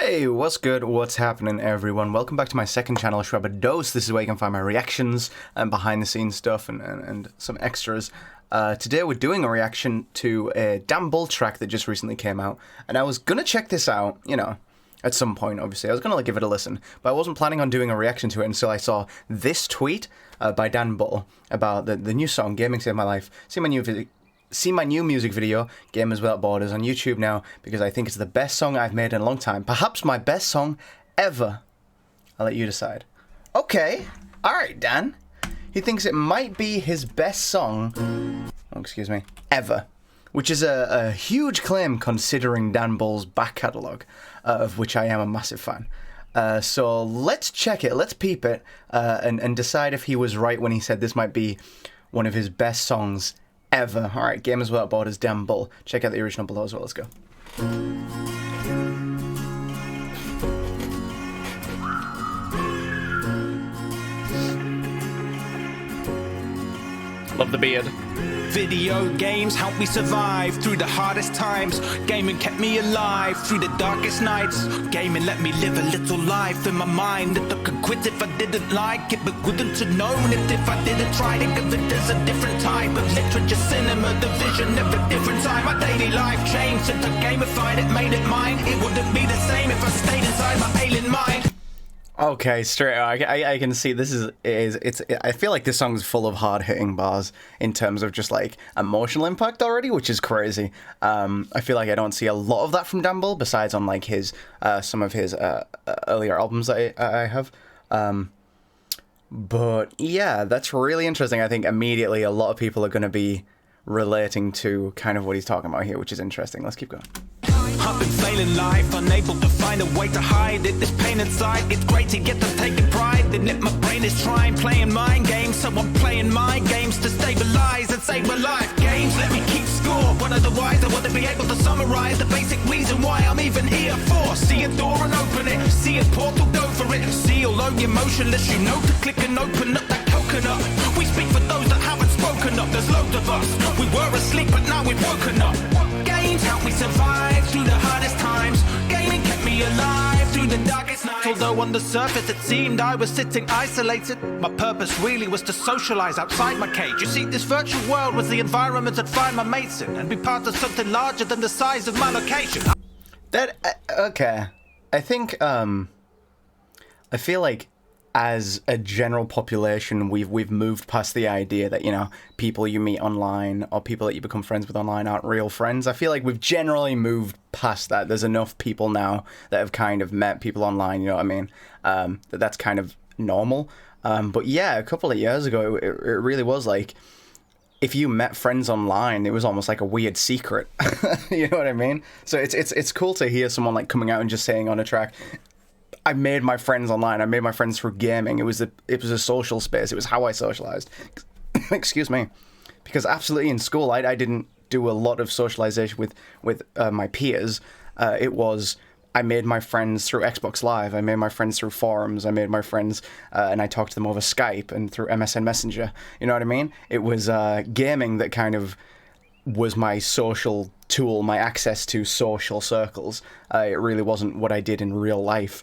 Hey, what's good? What's happening, everyone? Welcome back to my second channel, Shwabados. This is where you can find my reactions and behind-the-scenes stuff and some extras. Today we're doing a reaction to a Damn Bull track that just recently came out, and I was gonna check this out, you know, at some point, obviously. I was gonna give it a listen, but I wasn't planning on doing a reaction to it until I saw this tweet by Dan Bull about the new song, Gaming Saved My Life. See my new music video, Gamers Without Borders, on YouTube now, because I think it's the best song I've made in a long time. Perhaps my best song ever. I'll let you decide. Okay, alright, Dan. He thinks it might be his best song, ever. Which is a huge claim considering Dan Bull's back catalogue, of which I am a massive fan. So let's check it, let's peep it, and decide if he was right when he said this might be one of his best songs ever. Alright, Gamers Without Borders, Damn Bull. Check out the original below as well, let's go. Love the beard. Video games helped me survive through the hardest times. Gaming kept me alive through the darkest nights. Gaming let me live a little life in my mind that I could quit if I didn't like it, but wouldn't have known it if I didn't try to give it. There's a different type of literature, cinema, the vision of a different time. My daily life changed since I gamified it, made it mine. It wouldn't be the same if I stayed inside my alien mind. Okay, straight out, I can see this I feel like this song's full of hard-hitting bars in terms of just like emotional impact already, which is crazy. I feel like I don't see a lot of that from Dan Bull besides on like his some of his earlier albums that I have. But yeah, that's really interesting. I think immediately a lot of people are going to be relating to kind of what he's talking about here, which is interesting. Let's keep going. I've been failing life, unable to find a way to hide it. This pain inside, it's great to get to taking pride in it. My brain is trying, playing mind games, so I'm playing my games to stabilize and save my life. Games let me keep score, but otherwise I want to be able to summarize the basic reason why I'm even here for. See a door and open it, see a portal, go for it. See although you're motionless, you know to click and open up that coconut. We speak for those that haven't spoken up, there's loads of us. We were asleep but now we've woken up. Games helped me survive through the hardest times. Gaming kept me alive through the darkest nights. Although on the surface it seemed I was sitting isolated, my purpose really was to socialize outside my cage. You see, this virtual world was the environment I'd find my mates in and be part of something larger than the size of my location. Okay. I think, I feel like as a general population, we've moved past the idea that, you know, people you meet online or people that you become friends with online aren't real friends. I feel like we've generally moved past that. There's enough people now that have kind of met people online, you know what I mean? That's kind of normal. But yeah, a couple of years ago, it really was like, if you met friends online, it was almost like a weird secret. You know what I mean? So it's cool to hear someone like coming out and just saying on a track, I made my friends online. I made my friends through gaming. It was a social space. It was how I socialized. Excuse me, because absolutely in school I didn't do a lot of socialization with my peers. It was I made my friends through Xbox Live. I made my friends through forums. I made my friends and I talked to them over Skype and through MSN Messenger. You know what I mean? It was gaming that kind of was my social tool, my access to social circles. It really wasn't what I did in real life.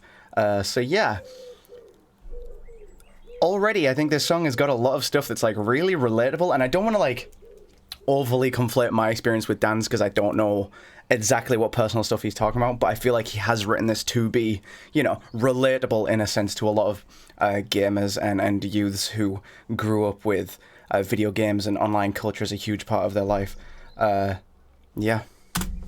So yeah, already I think this song has got a lot of stuff that's like really relatable, and I don't want to like overly conflate my experience with Dan's because I don't know exactly what personal stuff he's talking about, but I feel like he has written this to be, you know, relatable in a sense to a lot of gamers and youths who grew up with video games and online culture as a huge part of their life. Yeah.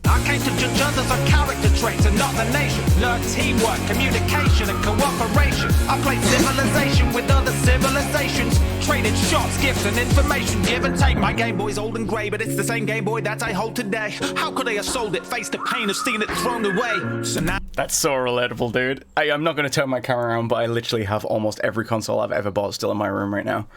I came to judge others on character traits and not the nation. Learn teamwork, communication and cooperation. I played civilization with other civilizations. Traded shots, gifts and information. Give and take. My Game Boy's old and grey, but it's the same Game Boy that I hold today. How could I have sold it? Face the pain of seeing it thrown away. So now... That's so relatable, dude. I'm not going to turn my camera around, but I literally have almost every console I've ever bought still in my room right now.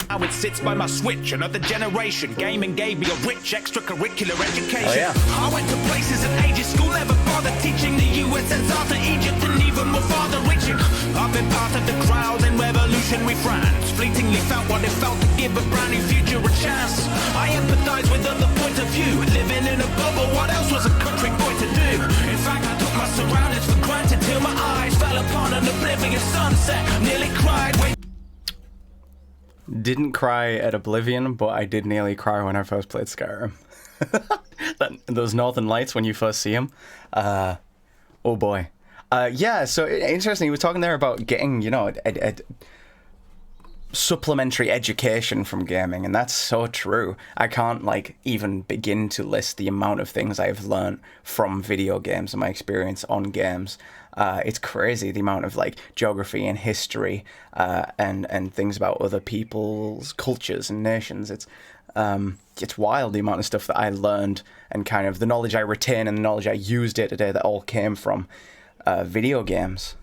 Now it sits by my Switch, another generation. Gaming gave me a rich extracurricular education. Oh, yeah. I went to places and ages school never bothered teaching. The USSR to Egypt and even more farther reaching. I've been part of the crowd in revolutionary France. Fleetingly felt what it felt to give a brand new future a chance. I empathize with other point of view. Living in a bubble, what else was a country boy to do? In fact, I took my surroundings for granted till glorious sunset. Nearly cried when Didn't cry at Oblivion, but I did nearly cry when I first played Skyrim. Those Northern Lights when you first see them. Oh boy. Yeah, so interesting. He was talking there about getting, you know, a supplementary education from gaming, and that's so true. I can't, like, even begin to list the amount of things I've learned from video games and my experience on games. It's crazy, the amount of, like, geography and history and things about other people's cultures and nations. It's wild, the amount of stuff that I learned and kind of the knowledge I retain and the knowledge I use day to day that all came from video games.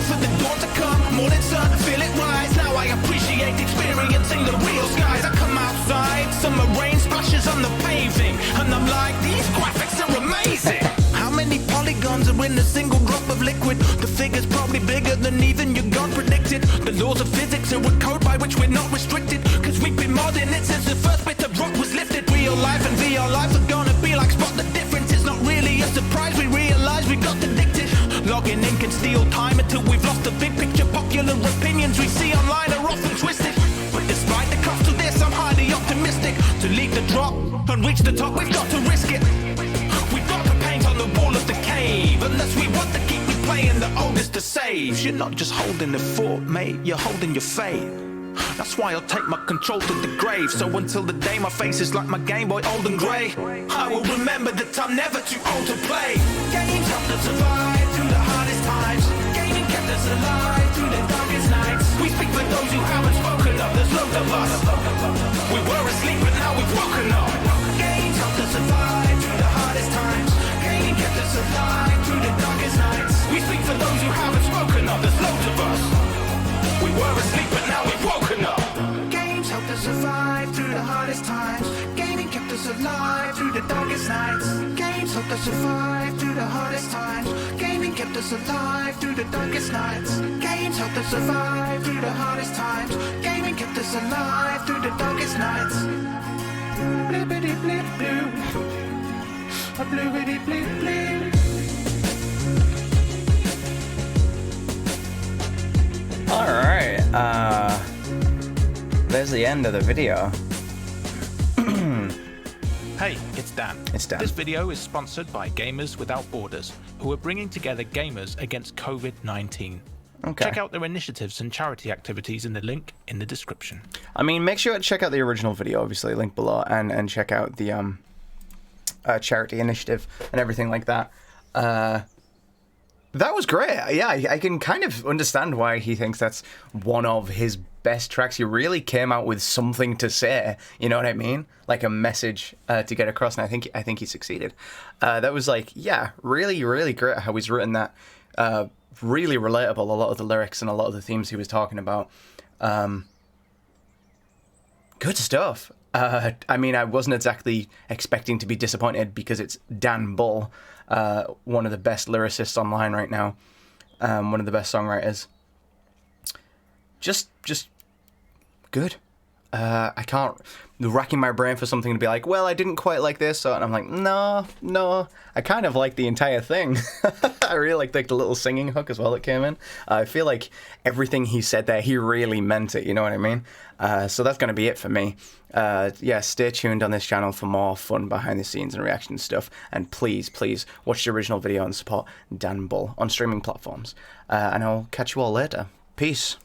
for the dawn to come, morning sun, feel it rise. Now I appreciate experiencing the real skies. I come outside, summer rain splashes on the paving, and I'm like, these graphics are amazing. How many polygons are in a single drop of liquid? The figure's probably bigger than even your god predicted. The laws of physics are a code by which we're not restricted, cause we've been modding it since the first bit of rock was lifted. Real life and VR life are gonna be like spot the difference. It's not really a surprise, we realize we got addicted. Logging in can steal time until we've lost the big picture. Popular opinions we see online are often twisted, but despite the cost of this, I'm highly optimistic. To leave the drop and reach the top, we've got to risk it. We've got to paint on the wall of the cave, unless we want to keep replaying the oldest to save. You're not just holding the fort, mate, you're holding your fate. That's why I'll take my control to the grave. So until the day my face is like my Game Boy old and grey, I will remember that I'm never too old to play. Games helped us survive through the hardest times. Gaming kept us alive through the darkest nights. We speak for those who haven't spoken up, there's loads of us. We were asleep but now we've woken up. Games helped us survive through the hardest times. Gaming kept us alive through the darkest nights. We speak for those who haven't spoken up, there's loads of us. We were asleep but now we've woken up. Games helped us survive through the hardest times. Gaming kept us alive through the darkest nights. Games helped us survive through the hardest times. Gaming kept us alive through the darkest nights. Games helped us survive through the hardest times. Gaming kept us alive through the darkest nights. Blippity blip blue, a bluity blip blip. Alright, there's the end of the video. Hey, it's Dan. It's Dan. This video is sponsored by Gamers Without Borders, who are bringing together gamers against COVID-19. Okay. Check out their initiatives and charity activities in the link in the description. I mean, make sure to check out the original video, obviously, link below, and check out the charity initiative and everything like that. That was great. Yeah, I can kind of understand why he thinks that's one of his best tracks. He really came out with something to say, you know what I mean? Like a message to get across, and I think he succeeded. That was like, yeah, really, really great how he's written that. Really relatable, a lot of the lyrics and a lot of the themes he was talking about. Good stuff. I mean, I wasn't exactly expecting to be disappointed because it's Dan Bull, one of the best lyricists online right now, one of the best songwriters. Just good. I can't racking my brain for something to be like, well, I didn't quite like this, and I'm like, no, I kind of like the entire thing. I really like the little singing hook as well that came in. I feel like everything he said there, he really meant it, you know what I mean? So that's going to be it for me. Yeah, stay tuned on this channel for more fun behind the scenes and reaction stuff, and please watch the original video and support Dan Bull on streaming platforms. And I'll catch you all later. Peace.